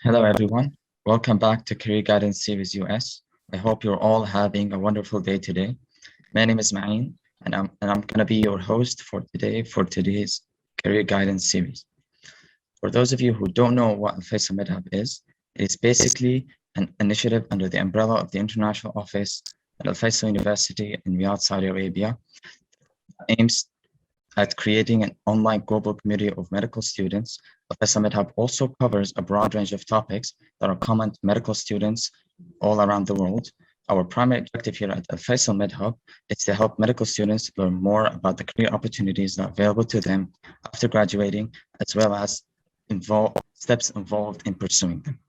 Hello, everyone. Welcome back to Career Guidance Series US. I hope you're all having a wonderful day today. My name is Ma'in, and I'm going to be your host for today's Career Guidance Series. For those of you who don't know what Alfaisal MedHub is, it is basically an initiative under the umbrella of the International Office at Alfaisal University in Riyadh, Saudi Arabia, that aims at creating an online global community of medical students. Alfaisal MedHub also covers a broad range of topics that are common to medical students all around the world. Our primary objective here at Alfaisal MedHub is to help medical students learn more about the career opportunities that are available to them after graduating, as well as steps involved in pursuing them.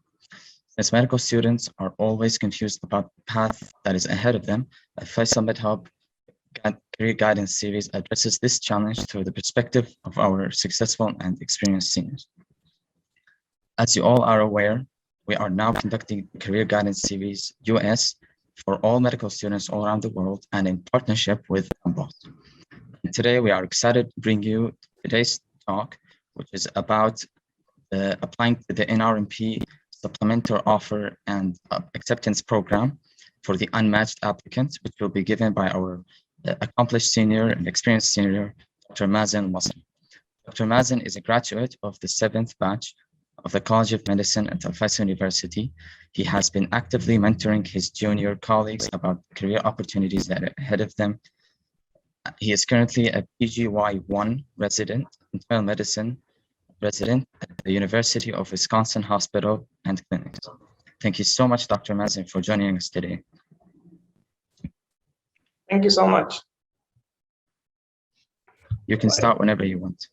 Since medical students are always confused about the path that is ahead of them, Alfaisal MedHub Career Guidance Series addresses this challenge through the perspective of our successful and experienced seniors. As you all are aware, we are now conducting Career Guidance Series US for all medical students all around the world and in partnership with Unmatched. Today, we are excited to bring you today's talk, which is about applying to the NRMP Supplemental Offer and Acceptance Program for the Unmatched applicants, which will be given by our accomplished senior and experienced senior, Dr. Mazen Almasry. Dr. Mazen is a graduate of the 7th batch of the College of Medicine at Alfaisal University. He has been actively mentoring his junior colleagues about career opportunities that are ahead of them. He is currently a PGY1 resident, internal medicine resident at the University of Wisconsin Hospital and Clinics. Thank you so much, Dr. Mazen, for joining us today. Thank you so much. You can start whenever you want.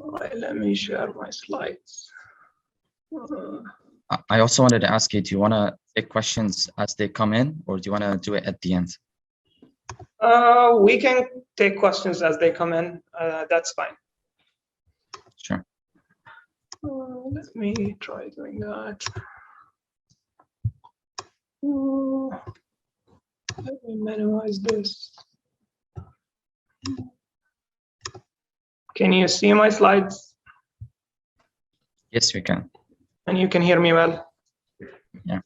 All right, let me share my slides. I also wanted to ask you, do you want to take questions as they come in, or do you want to do it at the end? We can take questions as they come in. That's fine. Sure. Let me try doing that. Let me minimize this. Can you see my slides? Yes, we can. And you can hear me well? Yeah.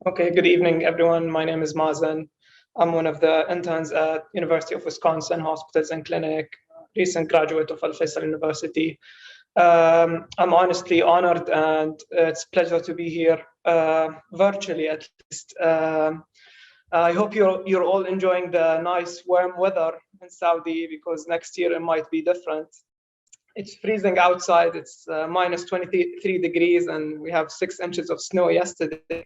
Okay, good evening, everyone. My name is Mazen. I'm one of the interns at University of Wisconsin Hospitals and Clinic, recent graduate of Alfaisal University. I'm honestly honored, and it's a pleasure to be here, virtually at least. I hope you're all enjoying the nice warm weather in Saudi, because next year it might be different. It's freezing outside. It's minus 23 degrees, and we have 6 inches of snow yesterday.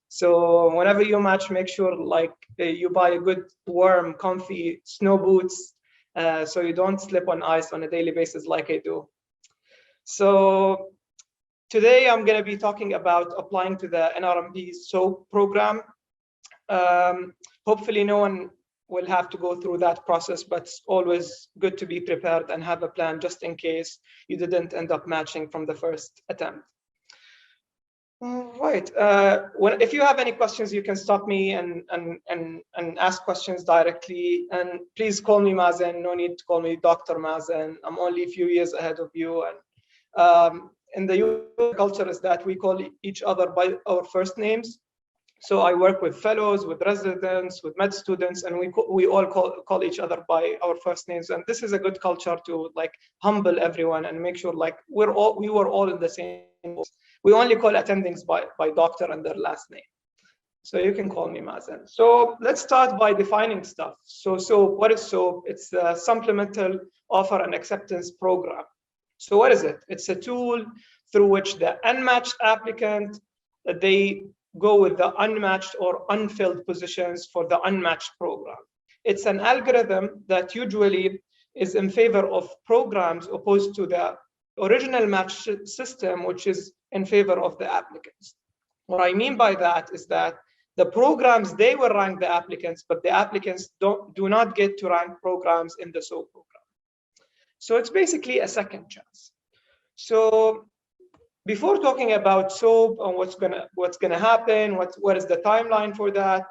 So whenever you match, make sure you buy a good, warm, comfy snow boots, so you don't slip on ice on a daily basis like I do. So today I'm going to be talking about applying to the NRMP SOAP program. Hopefully no one will have to go through that process, but it's always good to be prepared and have a plan just in case you didn't end up matching from the first attempt. Right. If you have any questions, you can stop me and ask questions directly. And please call me Mazen. No need to call me Dr. Mazen. I'm only a few years ahead of you. And in the US culture is that we call each other by our first names. So I work with fellows, with residents, with med students, and we all call each other by our first names. And this is a good culture to humble everyone and make sure we were all in the same boat. We only call attendings by doctor and their last name. So you can call me Mazen. So let's start by defining stuff. So what is SOAP? It's the Supplemental Offer and Acceptance Program. So what is it? It's a tool through which the unmatched applicant, they go with the unmatched or unfilled positions for the unmatched program. It's an algorithm that usually is in favor of programs opposed to the original match system, which is in favor of the applicants. What I mean by that is that the programs, they will rank the applicants, but the applicants do not get to rank programs in the SOAP program. So it's basically a second chance. So before talking about SOAP and what's gonna happen, what is the timeline for that,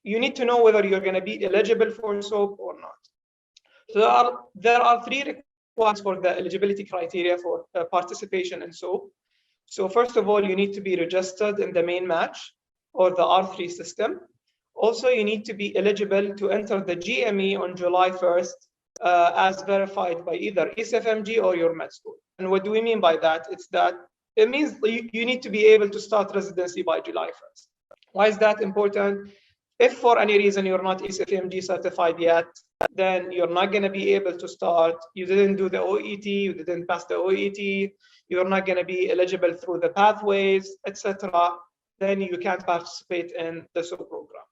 you need to know whether you're gonna be eligible for SOAP or not. So there are 3 requirements for the eligibility criteria for participation in SOAP. So first of all, you need to be registered in the main match or the R3 system. Also, you need to be eligible to enter the GME on July 1st as verified by either ECFMG or your med school. And what do we mean by that? It's that it means you need to be able to start residency by July 1st. Why is that important? If for any reason you're not ECFMG certified yet, then you're not going to be able to start. You didn't do the OET, you didn't pass the OET, you're not going to be eligible through the pathways, etc. Then you can't participate in the SOAP program.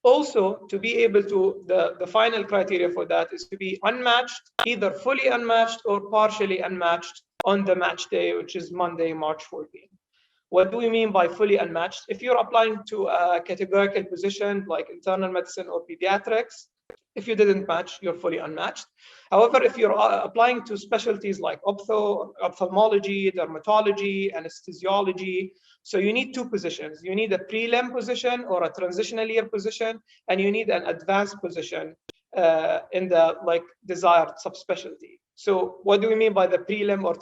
Also, to be able to, the final criteria for that is to be unmatched, either fully unmatched or partially unmatched on the match day, which is Monday, March 14th. What do we mean by fully unmatched? If you're applying to a categorical position like internal medicine or pediatrics, if you didn't match, you're fully unmatched. However, if you're applying to specialties like ophthalmology, dermatology, anesthesiology, so you need two positions. You need a prelim position or a transitional year position, and you need an advanced position in the desired subspecialty. So what do we mean by the prelim or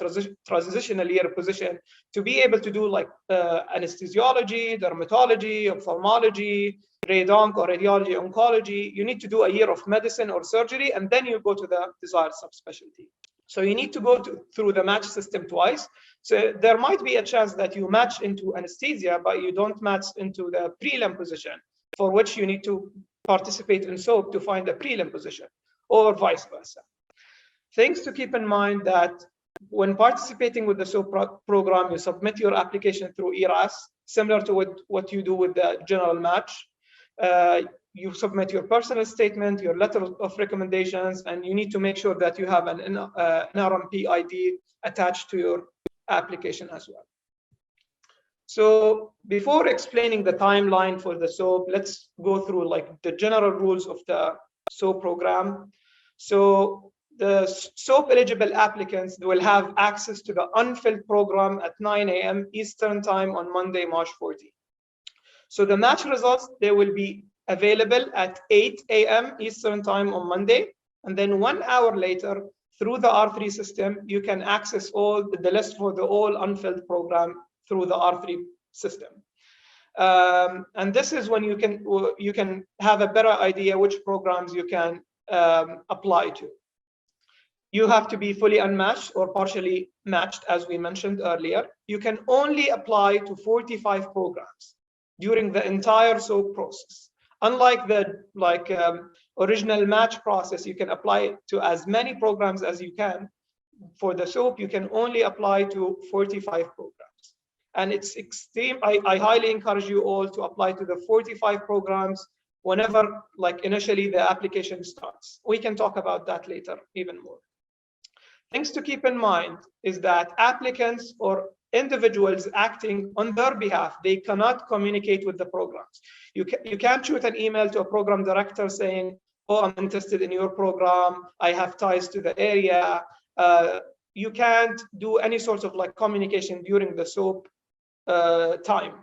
transitional year position? To be able to do anesthesiology, dermatology, ophthalmology, radonc or radiology oncology, you need to do a year of medicine or surgery, and then you go to the desired subspecialty. So you need to go through the match system twice. So there might be a chance that you match into anesthesia, but you don't match into the prelim position, for which you need to participate in SOAP to find a prelim position, or vice versa. Things to keep in mind that when participating with the SOAP program, you submit your application through ERAS, similar to what you do with the general match. You submit your personal statement, your letter of recommendations, and you need to make sure that you have an NRMP ID attached to your application as well. So before explaining the timeline for the SOAP, let's go through the general rules of the SOAP program. So the SOAP eligible applicants will have access to the unfilled program at 9 a.m. Eastern time on Monday, March 14th. So the match results, they will be available at 8 a.m. Eastern time on Monday. And then 1 hour later, through the R3 system, you can access all the list for the all unfilled program through the R3 system. And this is when you can have a better idea which programs you can apply to. You have to be fully unmatched or partially matched, as we mentioned earlier. You can only apply to 45 programs during the entire SOAP process. Unlike the original match process, you can apply to as many programs as you can. For the SOAP, you can only apply to 45 programs. And it's extreme. I highly encourage you all to apply to the 45 programs whenever, initially the application starts. We can talk about that later even more. Things to keep in mind is that applicants or individuals acting on their behalf, they cannot communicate with the programs. You can't shoot an email to a program director saying, oh, I'm interested in your program, I have ties to the area. You can't do any sort of communication during the SOAP time.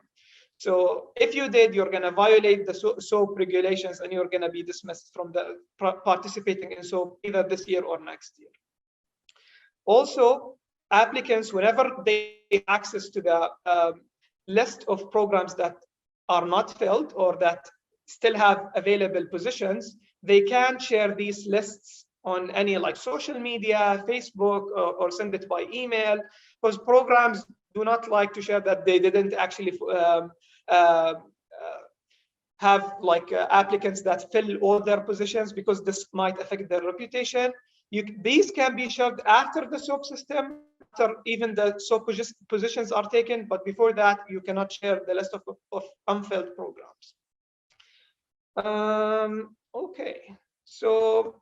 So if you did, you're going to violate the SOAP regulations and you're going to be dismissed from the participating in SOAP either this year or next year. Also, applicants, whenever they have access to the list of programs that are not filled or that still have available positions, they can share these lists on any social media, Facebook, or send it by email, because programs do not like to share that they didn't actually have applicants that fill all their positions, because this might affect their reputation. These can be shared after the SOAP system, after even the SOAP positions are taken, but before that, you cannot share the list of unfilled programs. Okay, so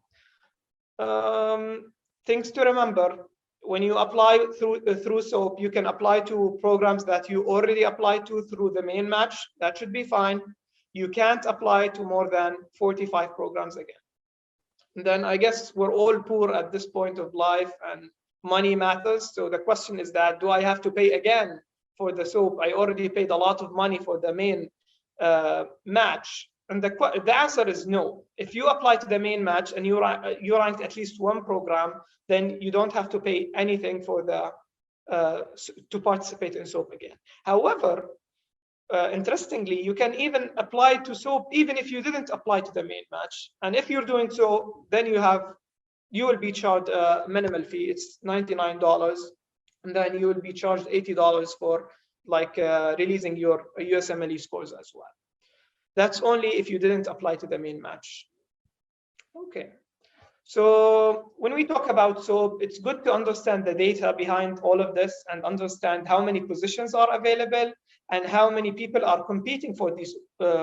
things to remember. When you apply through SOAP, you can apply to programs that you already applied to through the main match. That should be fine. You can't apply to more than 45 programs again. And then I guess we're all poor at this point of life and money matters. So the question is that, do I have to pay again for the SOAP? I already paid a lot of money for the main match. And the answer is no. If you apply to the main match and you ranked at least one program, then you don't have to pay anything for the to participate in SOAP again. However, interestingly, you can even apply to SOAP even if you didn't apply to the main match. And if you're doing so, then you will be charged a minimal fee. It's $99, and then you will be charged $80 for like releasing your USMLE scores as well. That's only if you didn't apply to the main match. Okay. So when we talk about SOAP, it's good to understand the data behind all of this and understand how many positions are available and how many people are competing for these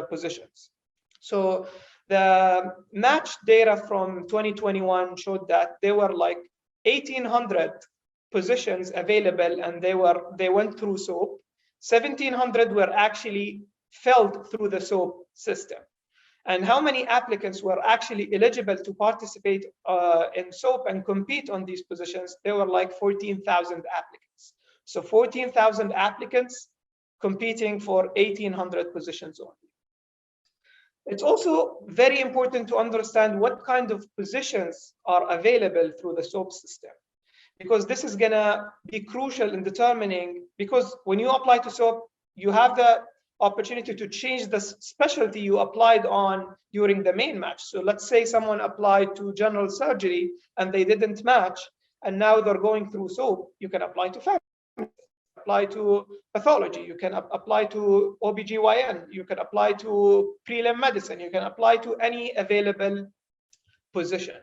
positions. So the match data from 2021 showed that there were like 1,800 positions available, and they went through SOAP. 1,700 were actually filled through the SOAP system. And how many applicants were actually eligible to participate in SOAP and compete on these positions? There were like 14,000 applicants. So 14,000 applicants competing for 1,800 positions only. It's also very important to understand what kind of positions are available through the SOAP system, because this is gonna be crucial in determining, because when you apply to SOAP, you have the opportunity to change the specialty you applied on during the main match. So let's say someone applied to general surgery and they didn't match, and now they're going through SOAP. You can apply to family, apply to pathology, you can apply to OBGYN, you can apply to prelim medicine, you can apply to any available position.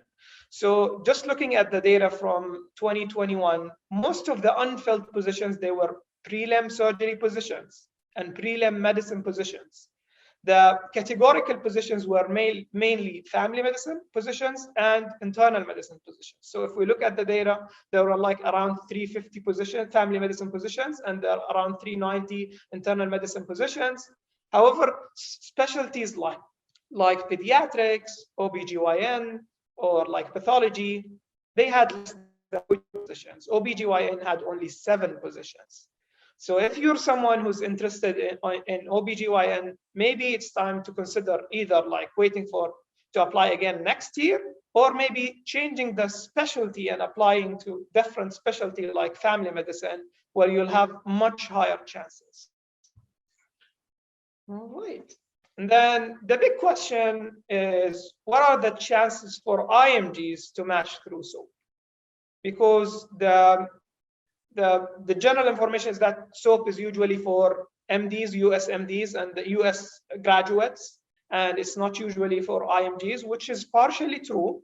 So just looking at the data from 2021, most of the unfilled positions, they were prelim surgery positions and prelim medicine positions. The categorical positions were mainly family medicine positions and internal medicine positions. So if we look at the data, there were like around 350 positions, family medicine positions, and there are around 390 internal medicine positions. However, specialties like pediatrics, OBGYN, or like pathology, they had less than 40 positions. OBGYN had only 7 positions. So if you're someone who's interested in OBGYN, maybe it's time to consider either like waiting to apply again next year, or maybe changing the specialty and applying to different specialty like family medicine, where you'll have much higher chances. All right. And then the big question is, what are the chances for IMGs to match through SOAP? Because the general information is that SOAP is usually for MDs, US MDs, and the US graduates, and it's not usually for IMGs, which is partially true,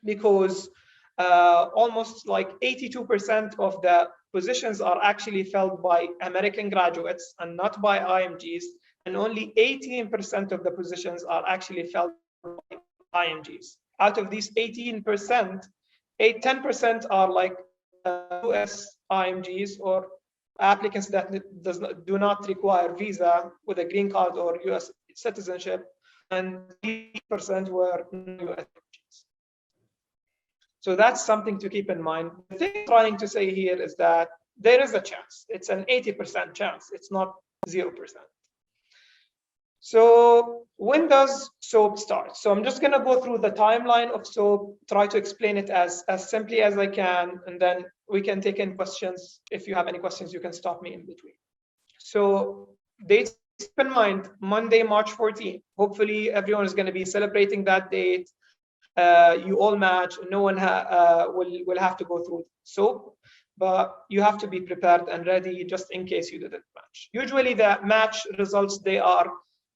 because almost like 82% of the positions are actually filled by American graduates and not by IMGs, and only 18% of the positions are actually filled by IMGs. Out of these 18%, 10% are like US IMGs or applicants that do not require visa with a green card or US citizenship, and 3% were US IMGs. So that's something to keep in mind. The thing I'm trying to say here is that there is a chance. It's an 80% chance. It's not 0%. So when does SOAP start? So I'm just going to go through the timeline of SOAP, try to explain it as simply as I can, and then we can take in questions. If you have any questions, you can stop me in between. So dates, keep in mind, Monday, March 14th. Hopefully everyone is going to be celebrating that date. You all match. No one will have to go through SOAP, but you have to be prepared and ready just in case you didn't match. Usually the match results, they are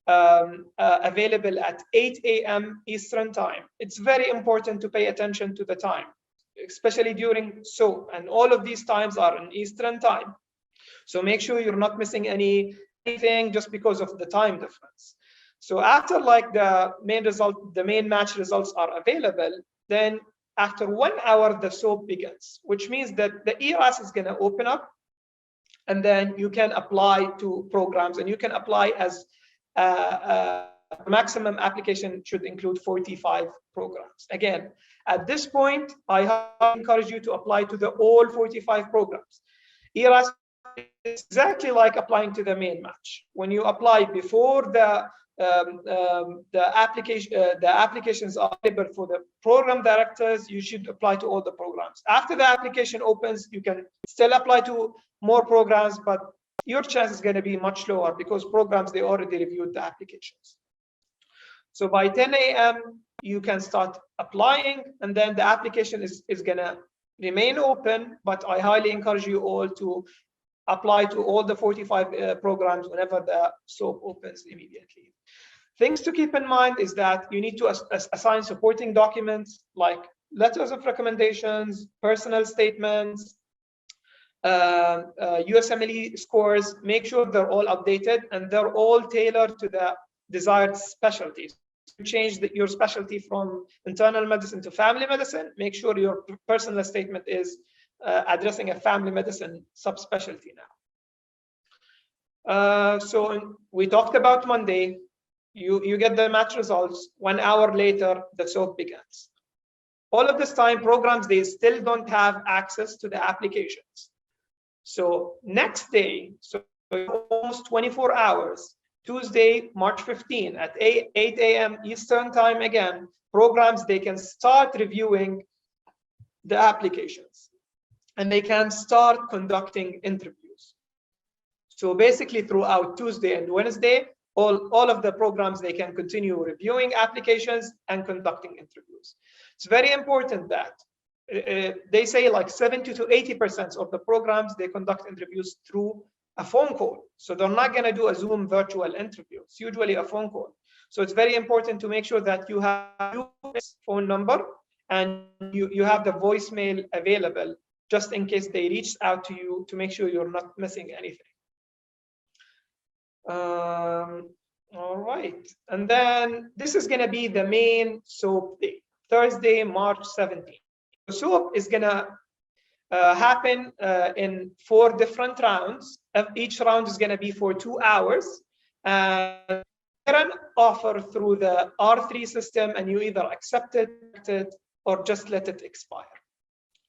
available at 8 a.m. Eastern time. It's very important to pay attention to the time, especially during SOAP, and all of these times are in Eastern time. So make sure you're not missing anything just because of the time difference. So after like the main match results are available, then after 1 hour, the SOAP begins, which means that the ERAS is going to open up, and then you can apply to programs, and you can apply as maximum application should include 45 programs. Again, at this point, I encourage you to apply to all 45 programs. ERAS it's exactly like applying to the main match. When you apply before the applications are available for the program directors, you should apply to all the programs. After the application opens, you can still apply to more programs, but your chance is going to be much lower because programs, they already reviewed the applications. So by 10 a.m., you can start applying, and then the application is going to remain open, but I highly encourage you all to apply to all the 45 programs whenever the SOAP opens immediately. Things to keep in mind is that you need to assign supporting documents like letters of recommendations, personal statements, USMLE scores. Make sure they're all updated and they're all tailored to the desired specialties. To change your specialty from internal medicine to family medicine, make sure your personal statement is addressing a family medicine subspecialty now. So we talked about Monday. You get the match results. 1 hour later, the SOAP begins. All of this time, programs, they still don't have access to the applications. So next day, so almost 24 hours, Tuesday, March 15 at 8 a.m. Eastern time again, programs, they can start reviewing the applications and they can start conducting interviews. So basically throughout Tuesday and Wednesday, all of the programs, they can continue reviewing applications and conducting interviews. It's very important that they say like 70 to 80% of the programs, they conduct interviews through a phone call. So they're not going to do a Zoom virtual interview. It's usually a phone call. So it's very important to make sure that you have your phone number and you have the voicemail available just in case they reach out to you, to make sure you're not missing anything. All right. And then this is going to be the main SOAP day, Thursday, March 17th. The SOAP is going to happen in 4 different rounds. Each round is going to be for 2 hours. And you get an offer through the R3 system, and you either accept it or just let it expire.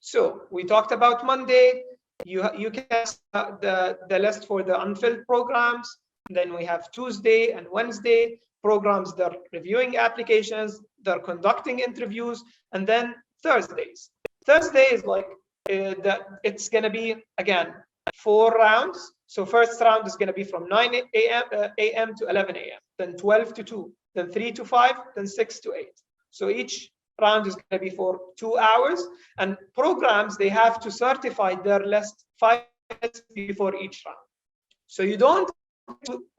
So we talked about Monday. You can the list for the unfilled programs. Then we have Tuesday and Wednesday programs. They're reviewing applications, they're conducting interviews, and then Thursdays. Thursday is like it's going to be again 4 rounds. So first round is going to be from 9 a.m. to 11 a.m., then 12 to 2, then 3 to 5, then 6 to 8. So each round is going to be for 2 hours, and programs, they have to certify their list 5 minutes before each round. So you don't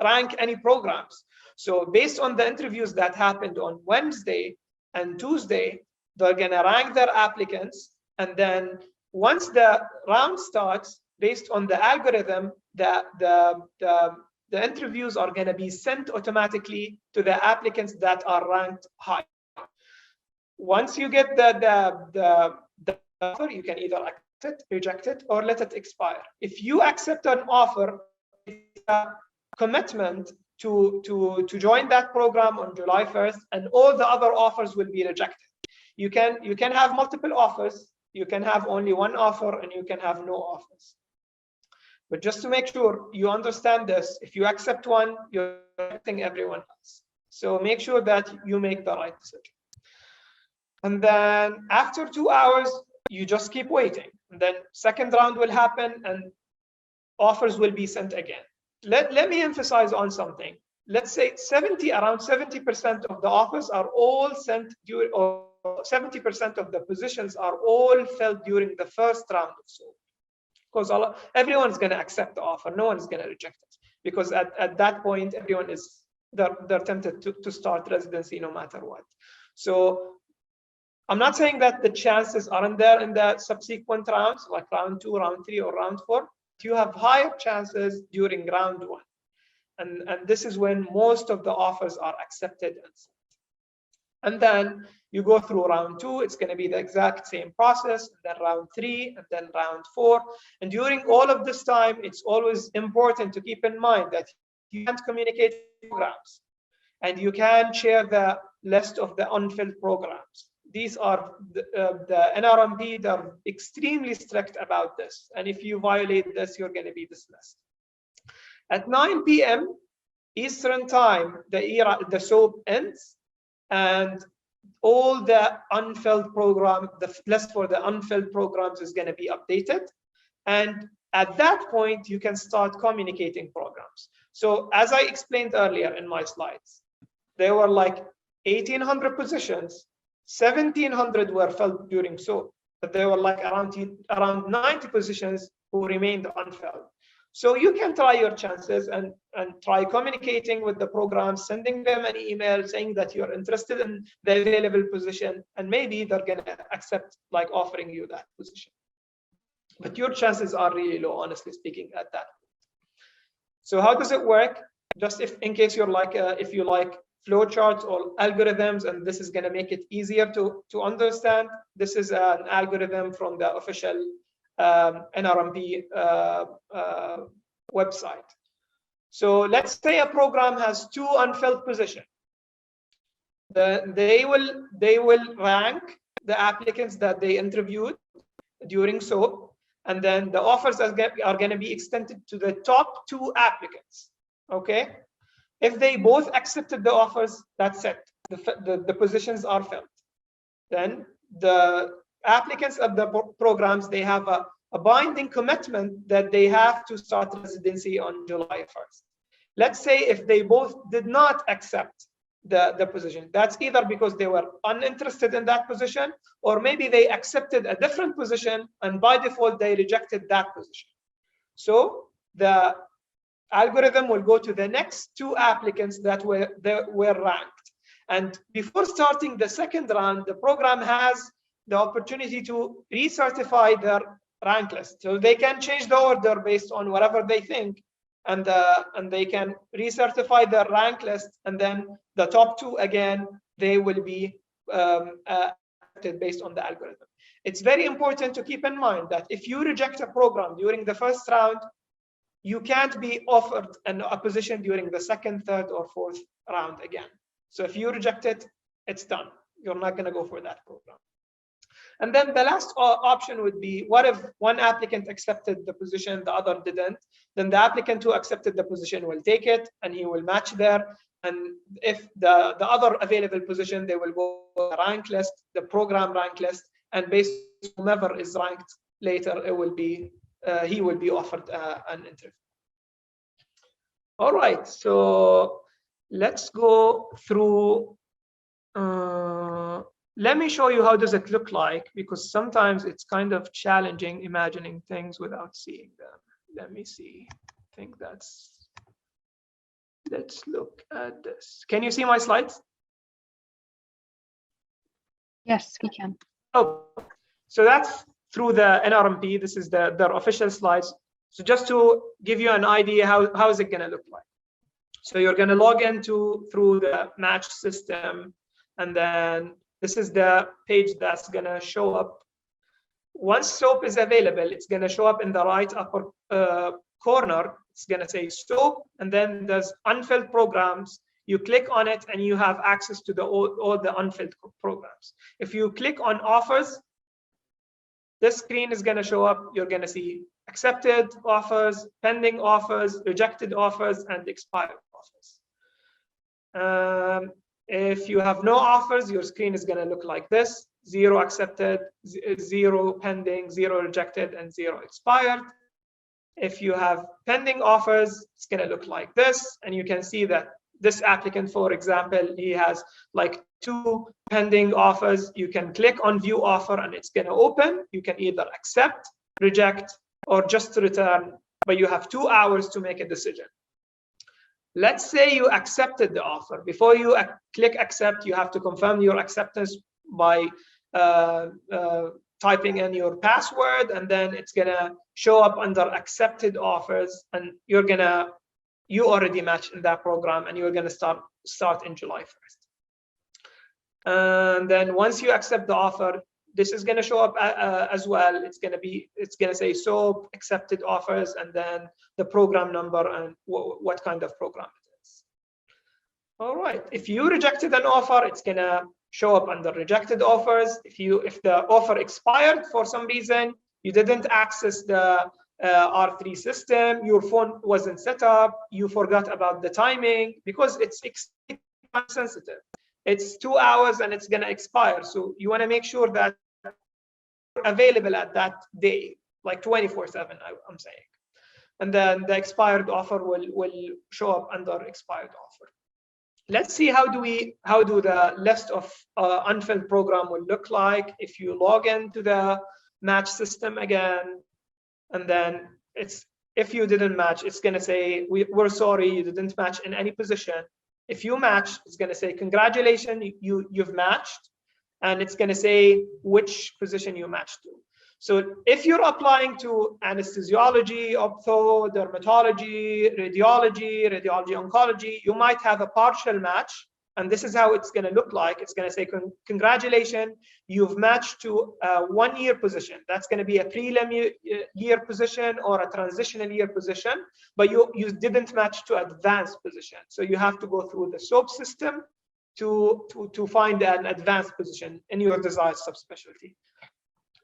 rank any programs. So based on the interviews that happened on Wednesday and Tuesday, they're going to rank their applicants, and then once the round starts, based on the algorithm, the interviews are going to be sent automatically to the applicants that are ranked high. Once you get the offer, you can either accept it, reject it, or let it expire. If you accept an offer, it's a commitment to join that program on July 1st, and all the other offers will be rejected. You can have multiple offers, you can have only one offer, and you can have no offers. But just to make sure you understand this, if you accept one, you're accepting everyone else. So make sure that you make the right decision. And then after 2 hours, you just keep waiting. And then second round will happen and offers will be sent again. Let me emphasize on something. Let's say around 70% of the offers are all sent during, or 70% of the positions are all filled during the first round of SOAP. Because everyone's going to accept the offer. No one's going to reject it. Because at that point, everyone is, they're tempted to start residency no matter what. So I'm not saying that the chances aren't there in the subsequent rounds, like round 2, round 3, or round 4. You have higher chances during round 1. And this is when most of the offers are accepted and sent. And then you go through round 2, it's going to be the exact same process, and then round 3, and then round 4. And during all of this time, it's always important to keep in mind that you can't communicate programs, and you can share the list of the unfilled programs. these are the NRMP, they're extremely strict about this. And if you violate this, you're going to be dismissed. At 9 p.m. Eastern time, the SOAP ends, and all the unfilled program, the list for the unfilled programs is going to be updated. And at that point, you can start communicating programs. So as I explained earlier in my slides, there were like 1,800 positions, 1,700 were filled during SOAP, but there were like around 90 positions who remained unfilled. So you can try your chances and try communicating with the programs, sending them an email saying that you're interested in the available position, and maybe they're going to accept like offering you that position. But your chances are really low, honestly speaking, at that point. So how does it work? Just in case you're like, if you like flowcharts or algorithms, and this is going to make it easier to understand, this is an algorithm from the official NRMP website. So let's say a program has 2 unfilled positions. They will rank the applicants that they interviewed during SOAP, and then the offers are going to be extended to the top 2 applicants. Okay, if they both accepted the offers, that's it. The positions are filled. Then the applicants of the programs, they have a binding commitment that they have to start residency on July 1st. Let's say if they both did not accept the position, that's either because they were uninterested in that position, or maybe they accepted a different position and by default they rejected that position. So the algorithm will go to the next 2 applicants that were ranked. And before starting the second round, the program has the opportunity to recertify their rank list. So they can change the order based on whatever they think, and they can recertify their rank list, and then the top 2 again, they will be based on the algorithm. It's very important to keep in mind that if you reject a program during the first round, you can't be offered a position during the second, third, or fourth round again. So if you reject it, it's done. You're not going to go for that program. And then the last option would be, what if one applicant accepted the position, the other didn't? Then the applicant who accepted the position will take it, and he will match there. And if the other available position, they will go to the rank list, the program rank list, and based on whomever is ranked later, it will be he will be offered an interview. All right, so let's go through. Let me show you how does it look like, because sometimes it's kind of challenging imagining things without seeing them. Let me see. I think that's. Let's look at this. Can you see my slides? Yes, we can. Oh, so that's through the NRMP. This is their official slides. So just to give you an idea, how is it going to look like? So you're going to log into through the Match system, and then this is the page that's going to show up. Once SOAP is available, it's going to show up in the right upper corner. It's going to say SOAP, and then there's unfilled programs. You click on it, and you have access to all the unfilled programs. If you click on offers, this screen is going to show up. You're going to see accepted offers, pending offers, rejected offers, and expired offers. If you have no offers, your screen is going to look like this: 0 accepted, 0 pending, 0 rejected, and 0 expired. If you have pending offers, it's going to look like this. And you can see that this applicant, for example, he has like 2 pending offers. You can click on view offer and it's going to open. You can either accept, reject, or just return, but you have 2 hours to make a decision. Let's say you accepted the offer. Before you click accept, you have to confirm your acceptance by typing in your password, and then it's gonna show up under accepted offers, and you already matched in that program, and you're gonna start in July 1st. And then once you accept the offer, this is gonna show up as well. It's gonna say SOAP, accepted offers, and then the program number and what kind of program it is. All right, if you rejected an offer, it's gonna show up under rejected offers. If the offer expired for some reason, you didn't access the R3 system, your phone wasn't set up, you forgot about the timing, because it's extremely time sensitive. It's 2 hours and it's going to expire. So you want to make sure that you're available at that day, like 24/7, I'm saying. And then the expired offer will show up under expired offer. Let's see how do the list of unfilled program will look like if you log into the match system again, and then if you didn't match, it's going to say we're sorry, you didn't match in any position. If you match, it's going to say congratulations, you've matched, and it's going to say which position you matched to. So if you're applying to anesthesiology, optho, dermatology, radiology oncology, you might have a partial match, and this is how it's going to look like. It's going to say congratulations, you've matched to a 1-year position. That's going to be a prelim year position or a transitional year position, but you didn't match to advanced position. So you have to go through the SOAP system to find an advanced position in your desired subspecialty.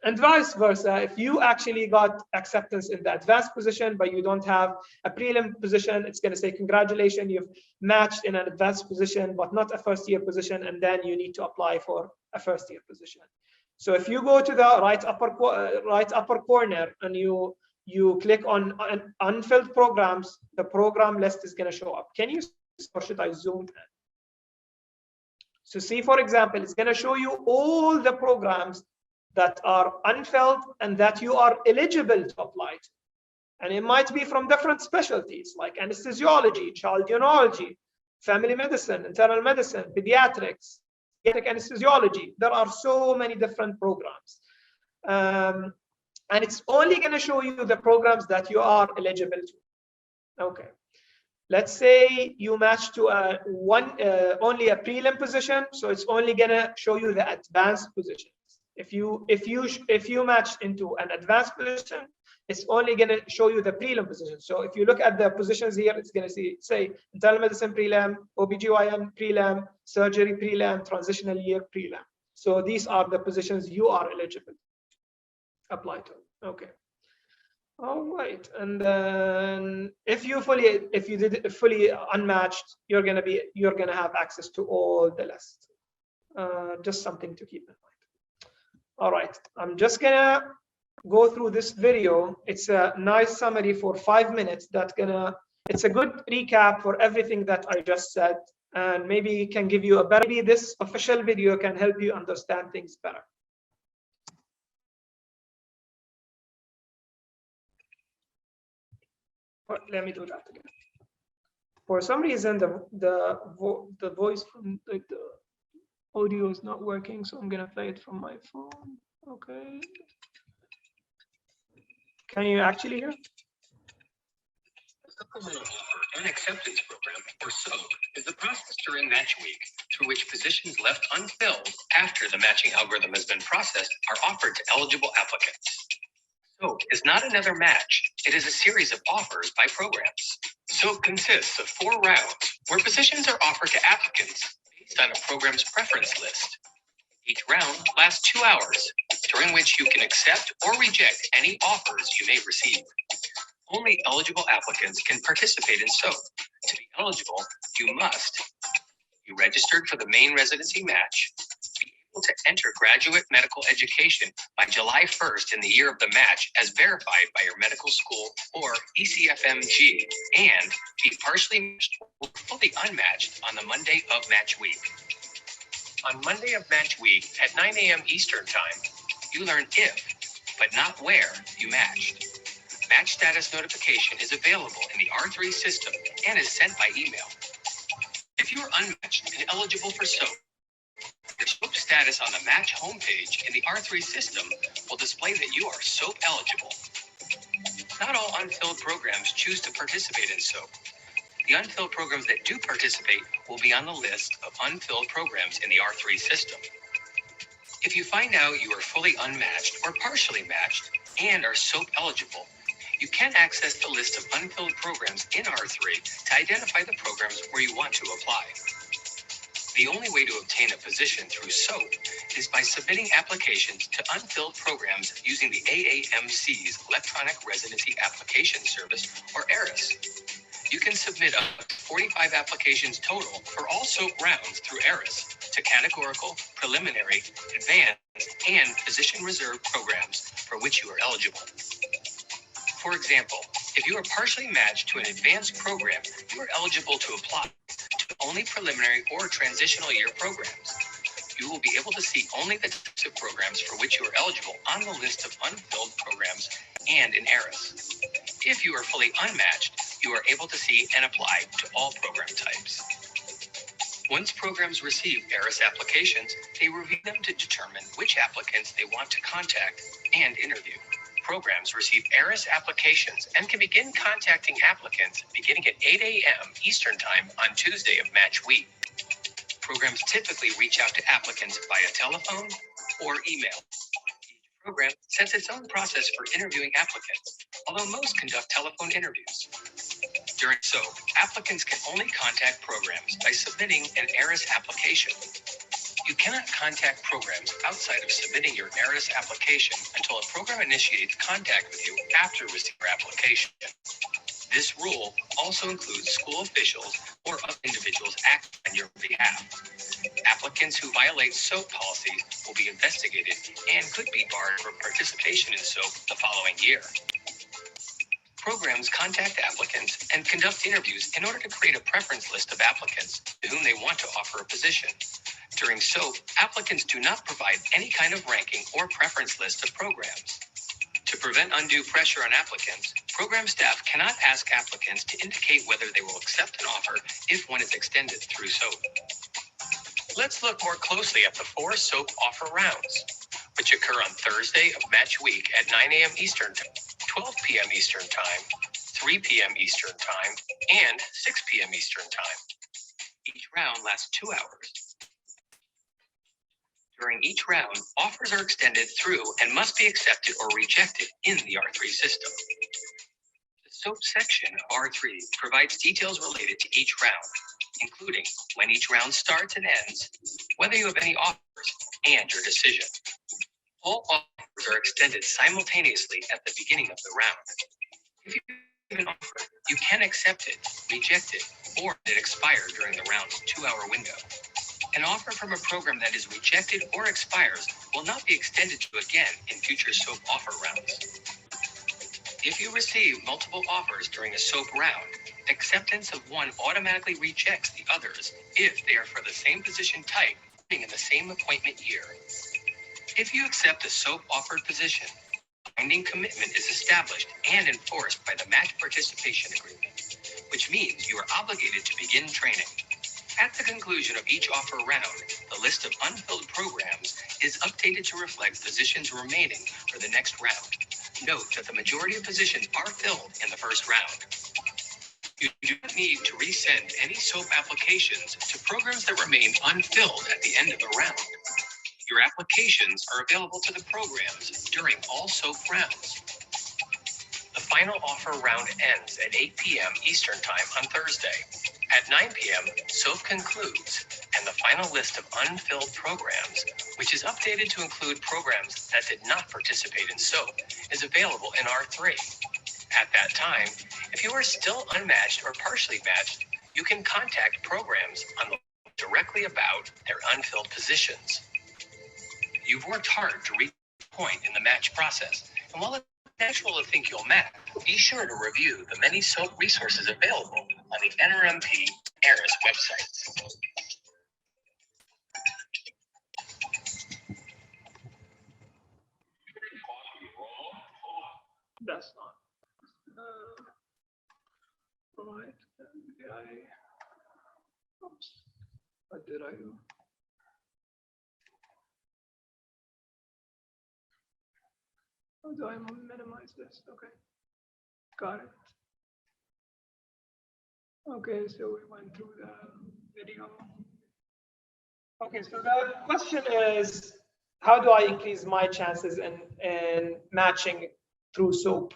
And vice versa, if you actually got acceptance in the advanced position, but you don't have a prelim position, it's going to say, congratulations, you've matched in an advanced position, but not a first-year position, and then you need to apply for a first-year position. So if you go to the right upper corner and you click on unfilled programs, the program list is going to show up. Can you, or should I zoom in? So see, for example, it's going to show you all the programs that are unfilled and that you are eligible to apply to. And it might be from different specialties like anesthesiology, child urology, family medicine, internal medicine, pediatrics, pediatric anesthesiology. There are so many different programs. And it's only going to show you the programs that you are eligible to. Okay. Let's say you match to only a prelim position, so it's only going to show you the advanced position. If you match into an advanced position, it's only going to show you the prelim position. So if you look at the positions here, it's going to say internal medicine prelim, OBGYN prelim, surgery prelim, transitional year prelim. So these are the positions you are eligible to apply to. Okay. All right. And then if you did fully unmatched, you're gonna have access to all the list. Just something to keep in mind. All right, I'm just gonna go through this video. It's a nice summary for 5 minutes. It's a good recap for everything that I just said, and maybe can give you maybe this official video can help you understand things better. Let me do that again. For some reason, the voice from the audio is not working, so I'm gonna play it from my phone. Okay. Can you actually hear? Supplemental offer and acceptance program, or SOAP, is the process during match week through which positions left unfilled after the matching algorithm has been processed are offered to eligible applicants. SOAP is not another match. It is a series of offers by programs. SOAP consists of 4 rounds where positions are offered to applicants based on a program's preference list. Each round lasts 2 hours, during which you can accept or reject any offers you may receive. Only eligible applicants can participate in SOAP. To be eligible, you must be registered for the main residency match, be able to enter graduate medical education by July 1st in the year of the match as verified by your medical school or ECFMG, and be partially matched or fully unmatched on the Monday of match week. On Monday of match week at 9 a.m. Eastern Time, you learn if, but not where, you matched. Match status notification is available in the R3 system and is sent by email. If you are unmatched and eligible for SOAP, your SOAP status on the match homepage in the R3 system will display that you are SOAP eligible. Not all unfilled programs choose to participate in SOAP. The unfilled programs that do participate will be on the list of unfilled programs in the R3 system. If you find out you are fully unmatched or partially matched and are SOAP eligible, you can access the list of unfilled programs in R3 to identify the programs where you want to apply. The only way to obtain a position through SOAP is by submitting applications to unfilled programs using the AAMC's Electronic Residency Application Service, or ERIS. You can submit up to 45 applications total for all SOAP rounds through ERIS to categorical, preliminary, advanced, and position reserve programs for which you are eligible. For example, if you are partially matched to an advanced program, you are eligible to apply to only preliminary or transitional year programs. You will be able to see only the types of programs for which you are eligible on the list of unfilled programs and in ERIS. If you are fully unmatched, you are able to see and apply to all program types. Once programs receive ERIS applications, they review them to determine which applicants they want to contact and interview. Programs receive ERIS applications and can begin contacting applicants beginning at 8 a.m. Eastern Time on Tuesday of match week. Programs typically reach out to applicants via telephone or email. Each program sets its own process for interviewing applicants, although most conduct telephone interviews. During SOAP, applicants can only contact programs by submitting an ERIS application. You cannot contact programs outside of submitting your ERIS application until a program initiates contact with you after receiving your application. This rule also includes school officials or other individuals acting on your behalf. Applicants who violate SOAP policies will be investigated and could be barred from participation in SOAP the following year. Programs contact applicants and conduct interviews in order to create a preference list of applicants to whom they want to offer a position. During SOAP, applicants do not provide any kind of ranking or preference list of programs. To prevent undue pressure on applicants, program staff cannot ask applicants to indicate whether they will accept an offer if one is extended through SOAP. Let's look more closely at the 4 SOAP offer rounds, which occur on Thursday of match week at 9 a.m. Eastern Time, 12 p.m. Eastern Time, 3 p.m. Eastern Time, and 6 p.m. Eastern Time. Each round lasts 2 hours. During each round, offers are extended through and must be accepted or rejected in the R3 system. The SOAP section of R3 provides details related to each round, including when each round starts and ends, whether you have any offers, and your decision. All offers are extended simultaneously at the beginning of the round. If you have an offer, you can accept it, reject it, or let it expire during the round's 2-hour window. An offer from a program that is rejected or expires will not be extended to again in future SOAP offer rounds. If you receive multiple offers during a SOAP round, acceptance of one automatically rejects the others if they are for the same position type in the same appointment year. If you accept a SOAP offered position, binding commitment is established and enforced by the match participation agreement, which means you are obligated to begin training. At the conclusion of each offer round, the list of unfilled programs is updated to reflect positions remaining for the next round. Note that the majority of positions are filled in the first round. You do not need to resend any SOAP applications to programs that remain unfilled at the end of the round. Your applications are available to the programs during all SOAP rounds. The final offer round ends at 8 p.m. Eastern Time on Thursday. At 9 p.m., SOAP concludes, and the final list of unfilled programs, which is updated to include programs that did not participate in SOAP, is available in R3. At that time, if you are still unmatched or partially matched, you can contact programs on the directly about their unfilled positions. You've worked hard to reach the point in the match process, and while it's natural to think you'll match, be sure to review the many SOAP resources available on the NRMP ERIS websites. That's not. Right. Oops. What did I do? How do I minimize this? Okay. Got it. Okay, so we went through the video. Okay, so the question is, how do I increase my chances in matching through SOAP?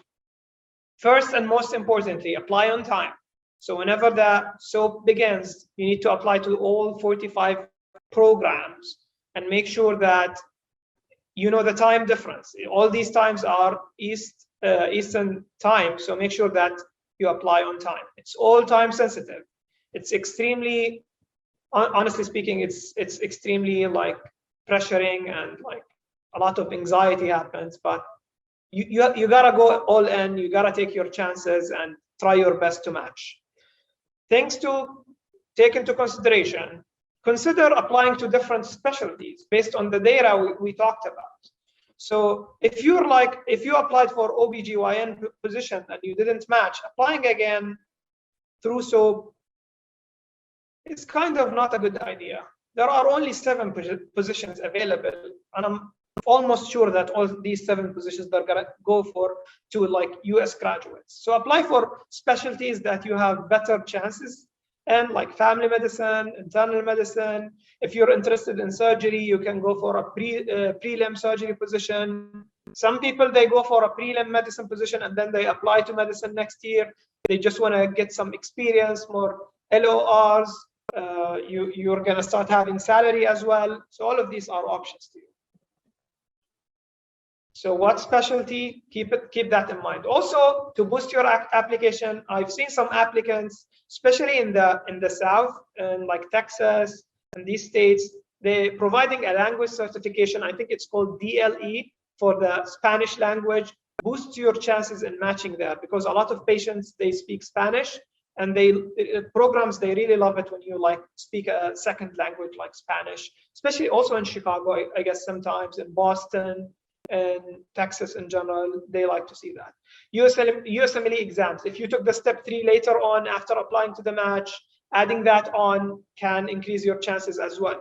First and most importantly, apply on time. So whenever the SOAP begins, you need to apply to all 45 programs and make sure that you know the time difference. All these times are Eastern time, so make sure that you apply on time. It's all time sensitive. It's extremely, honestly speaking, it's extremely like pressuring and like a lot of anxiety happens, but you gotta go all in, you gotta take your chances and try your best to match. Things to take into consideration: consider applying to different specialties based on the data we talked about. So if you applied for OBGYN position and you didn't match, applying again through SOAP is kind of not a good idea. There are only 7 positions available, and I'm almost sure that all these 7 positions they're gonna go for to like US graduates. So apply for specialties that you have better chances, and like family medicine, internal medicine. If you're interested in surgery, you can go for a prelim surgery position. Some people, they go for a prelim medicine position and then they apply to medicine next year. They just want to get some experience, more LORs. You're going to start having salary as well. So all of these are options to you. So what specialty? Keep that in mind. Also, to boost your application, I've seen some applicants, especially in the South, and like Texas and these states, they're providing a language certification. I think it's called DLE for the Spanish language. Boosts your chances in matching there, because a lot of patients, they speak Spanish, and programs, they really love it when you like speak a second language like Spanish, especially also in Chicago, I guess sometimes in Boston and Texas in general, they like to see that. USMLE exams, if you took the step 3 later on after applying to the match, adding that on can increase your chances as well.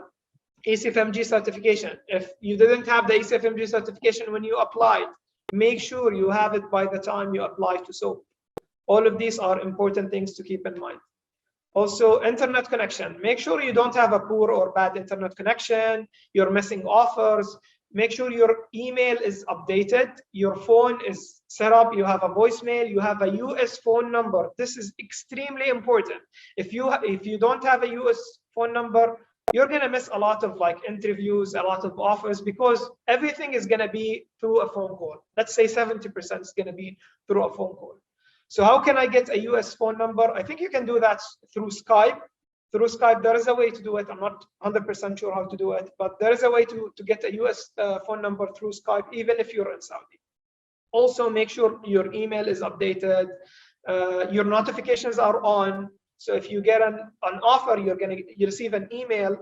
ECFMG certification, if you didn't have the ECFMG certification when you applied, make sure you have it by the time you apply to SOAP. All of these are important things to keep in mind. Also, internet connection. Make sure you don't have a poor or bad internet connection. You're missing offers. Make sure your email is updated. Your phone is set up. You have a voicemail. You have a US phone number. This is extremely important. If you don't have a US phone number, you're gonna miss a lot of like interviews, a lot of offers, because everything is gonna be through a phone call. Let's say 70% is gonna be through a phone call. So how can I get a US phone number? I think you can do that through Skype. Through Skype, there is a way to do it. I'm not 100% sure how to do it, but there is a way to get a US phone number through Skype, even if you're in Saudi. Also, make sure your email is updated. Your notifications are on. So if you get an offer, you receive an email.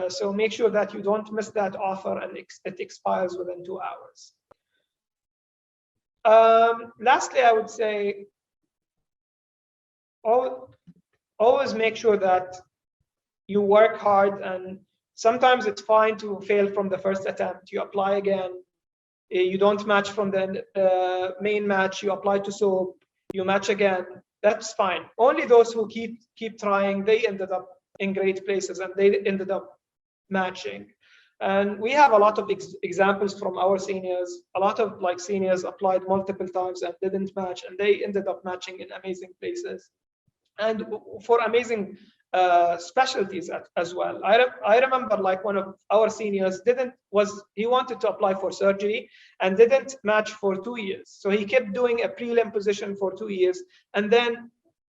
So make sure that you don't miss that offer and it expires within 2 hours. Lastly, I would say, always make sure that you work hard, and sometimes it's fine to fail from the first attempt. You apply again, you don't match from the main match, you apply to SOAP, you match again. That's fine. Only those who keep trying, they ended up in great places and they ended up matching. And we have a lot of examples from our seniors. A lot of like seniors applied multiple times and didn't match, and they ended up matching in amazing places and for amazing specialties as well. I remember like one of our seniors he wanted to apply for surgery and didn't match for 2 years. So he kept doing a prelim position for 2 years. And then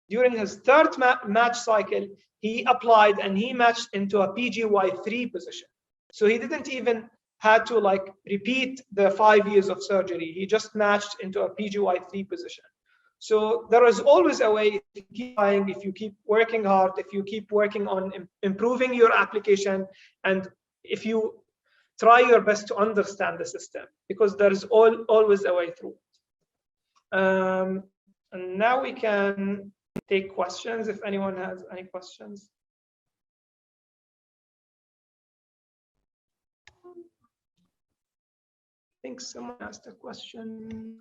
during his third match cycle, he applied and he matched into a PGY3 position. So he didn't even had to like repeat the 5 years of surgery. He just matched into a PGY3 position. So there is always a way. If you keep trying, if you keep working hard, if you keep working on improving your application, and if you try your best to understand the system, because there is always a way through it. And now we can take questions if anyone has any questions. I think someone asked a question.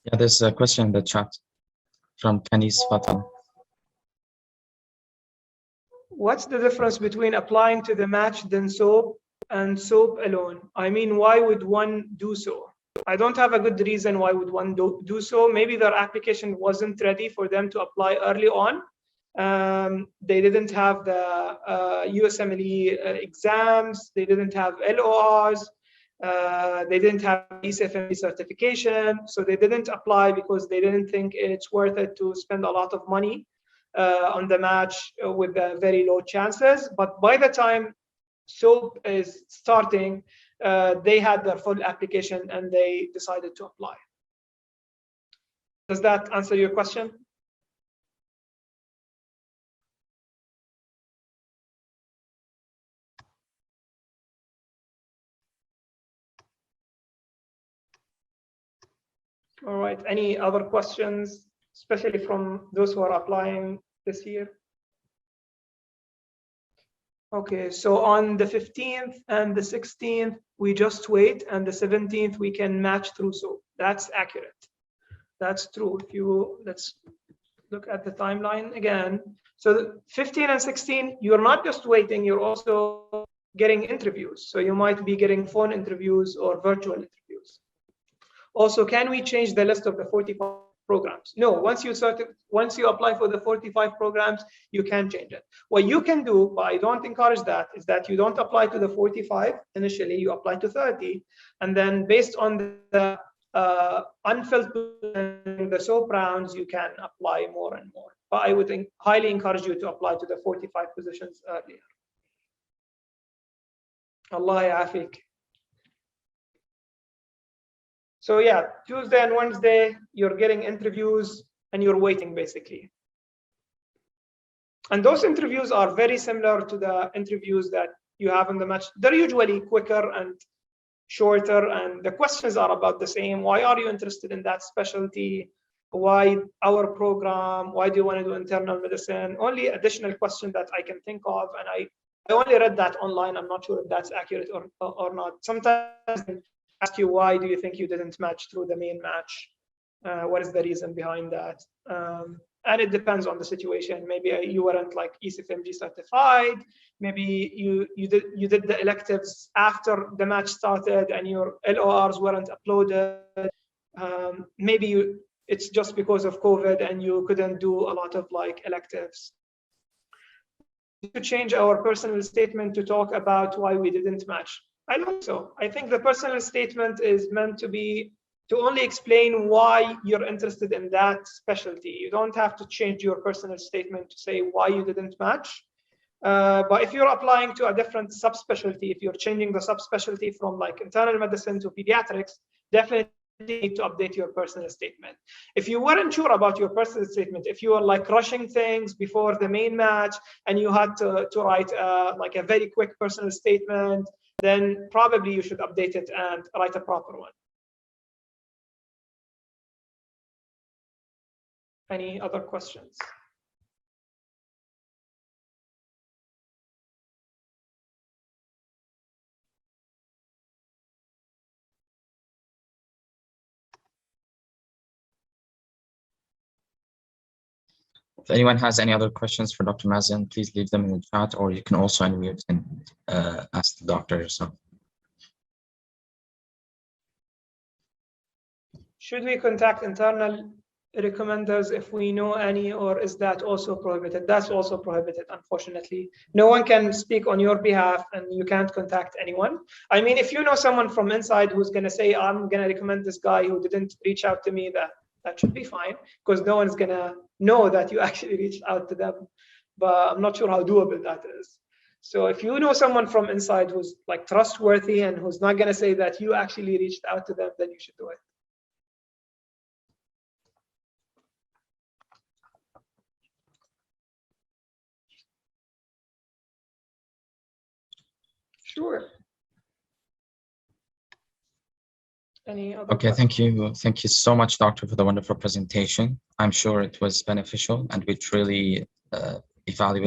Yeah, there's a question in the chat from Kanis Fatal. What's the difference between applying to the match then SOAP and SOAP alone? I mean, why would one do so? I don't have a good reason why would one do so. Maybe their application wasn't ready for them to apply early on, They didn't have the USMLE exams. They didn't have LORs. They didn't have ECFME certification. So they didn't apply because they didn't think it's worth it to spend a lot of money on the match with the very low chances. But by the time SOAP is starting, they had their full application and they decided to apply. Does that answer your question? All right, any other questions, especially from those who are applying this year? Okay, so on the 15th and the 16th, we just wait, and the 17th we can match through SOAP. That's accurate. That's true. If you, let's look at the timeline again. So the 15 and 16, you're not just waiting, you're also getting interviews. So you might be getting phone interviews or virtual interviews. Also, can we change the list of the 45 programs? No, once you apply for the 45 programs, you can change it. What you can do, but I don't encourage that, is that you don't apply to the 45 initially, you apply to 30, and then based on the unfilled in the SOAP rounds, you can apply more and more. But I would highly encourage you to apply to the 45 positions earlier. Allah ya'afik. So yeah, Tuesday and Wednesday, you're getting interviews and you're waiting basically. And those interviews are very similar to the interviews that you have in the match. They're usually quicker and shorter, and the questions are about the same. Why are you interested in that specialty? Why our program? Why do you want to do internal medicine? Only additional question that I can think of, and I only read that online. I'm not sure if that's accurate or not. Sometimes they ask you, why do you think you didn't match through the main match? What is the reason behind that? And it depends on the situation. Maybe you weren't like ECFMG certified. Maybe you did the electives after the match started and your LORs weren't uploaded. Maybe it's just because of COVID and you couldn't do a lot of like electives. To change our personal statement to talk about why we didn't match. I don't think so. I think the personal statement is meant to be to only explain why you're interested in that specialty. You don't have to change your personal statement to say why you didn't match. But if you're applying to a different subspecialty, if you're changing the subspecialty from like internal medicine to pediatrics, definitely need to update your personal statement. If you weren't sure about your personal statement, if you were like rushing things before the main match and you had to write like a very quick personal statement, then probably you should update it and write a proper one. Any other questions? If anyone has any other questions for Dr. Mazen, please leave them in the chat, or you can also unmute and ask the doctor yourself. Should we contact internal recommenders if we know any, or is that also prohibited? That's also prohibited, unfortunately. No one can speak on your behalf and you can't contact anyone. I mean, if you know someone from inside who's going to say, I'm going to recommend this guy who didn't reach out to me, that should be fine, because no one's going to know that you actually reached out to them. But I'm not sure how doable that is. So if you know someone from inside who's like trustworthy and who's not going to say that you actually reached out to them, then you should do it. Sure. Any other Okay, thank you. Thank you so much, Doctor, for the wonderful presentation. I'm sure it was beneficial and we truly value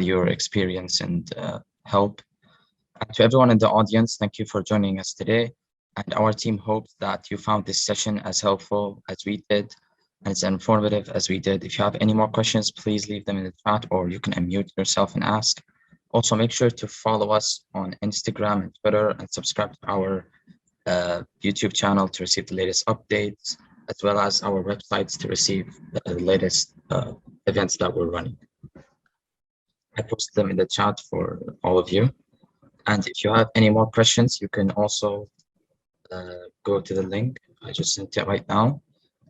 your experience and help. And to everyone in the audience, thank you for joining us today. And our team hopes that you found this session as helpful as we did and as informative as we did. If you have any more questions, please leave them in the chat, or you can unmute yourself and ask. Also, make sure to follow us on Instagram and Twitter and subscribe to our YouTube channel to receive the latest updates, as well as our websites to receive the latest events that we're running. I posted them in the chat for all of you. And if you have any more questions, you can also go to the link. I just sent it right now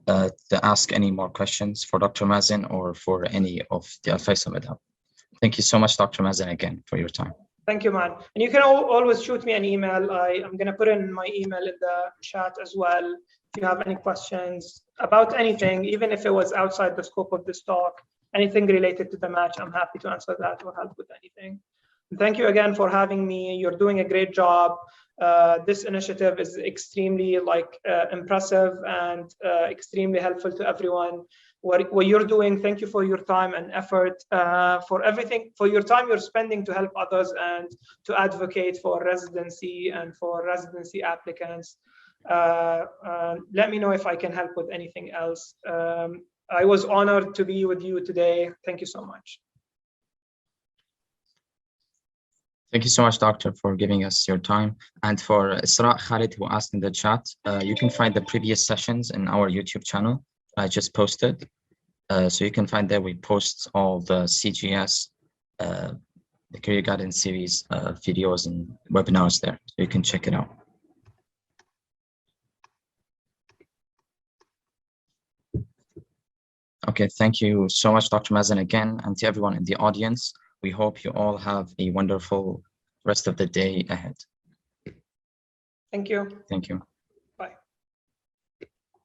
to ask any more questions for Dr. Mazen or for any of the Alfaisal MedHub. Thank you so much, Dr. Mazen, again, for your time. Thank you, man. And you can always shoot me an email. I'm going to put in my email in the chat as well. If you have any questions about anything, even if it was outside the scope of this talk, anything related to the match, I'm happy to answer that or help with anything. And thank you again for having me. You're doing a great job. This initiative is extremely impressive and extremely helpful to everyone. What you're doing, thank you for your time and effort, for everything, for your time you're spending to help others and to advocate for residency and for residency applicants. Let me know if I can help with anything else. I was honored to be with you today. Thank you so much. Thank you so much, Doctor, for giving us your time. And for Isra Khalid, who asked in the chat, you can find the previous sessions in our YouTube channel. I just posted. So you can find there, we post all the CGS, the Career Guidance Series videos and webinars there. So you can check it out. Okay, thank you so much, Dr. Mazen, again, and to everyone in the audience. We hope you all have a wonderful rest of the day ahead. Thank you. Thank you.